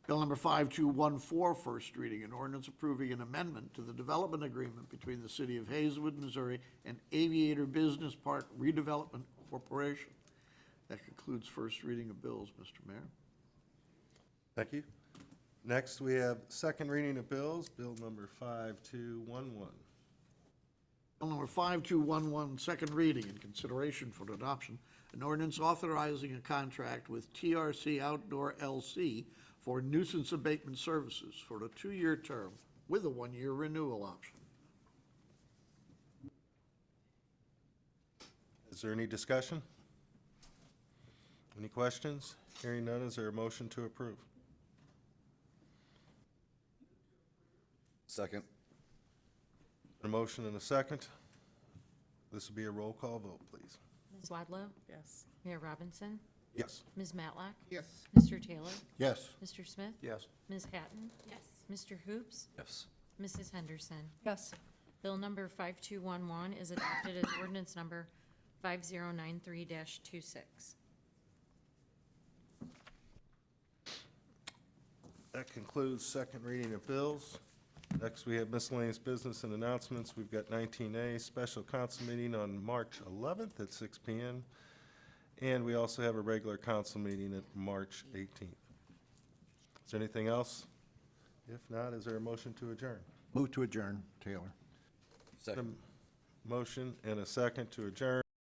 G: Bill number 5214, first reading, an ordinance approving an amendment to the development agreement between the City of Hazelwood, Missouri and Aviator Business Park Redevelopment Corporation. That concludes first reading of bills, Mr. Mayor.
A: Thank you. Next, we have second reading of bills. Bill number 5211.
G: Bill number 5211, second reading and consideration for adoption, an ordinance authorizing a contract with TRC Outdoor LC for nuisance abatement services for a 2-year term with a 1-year renewal option.
A: Is there any discussion? Any questions? Hearing none, is there a motion to approve?
E: Second.
A: A motion and a second. This will be a roll call vote, please.
D: Ms. Wadlow?
B: Yes.
D: Mayor Robinson?
A: Yes.
D: Ms. Matlock?
G: Yes.
D: Mr. Taylor?
G: Yes.
D: Mr. Smith?
G: Yes.
D: Ms. Hatton?
Q: Yes.
D: Mr. Hoops?
E: Yes.
D: Mrs. Henderson?
P: Yes.
D: Bill number 5211 is adopted as ordinance number 5093-26.
A: That concludes second reading of bills. Next, we have miscellaneous business and announcements. We've got 19A, special council meeting on March 11th at 6 p.m. And we also have a regular council meeting at March 18th. Is there anything else? If not, is there a motion to adjourn?
C: Move to adjourn, Taylor.
E: Second.
A: Motion and a second to adjourn.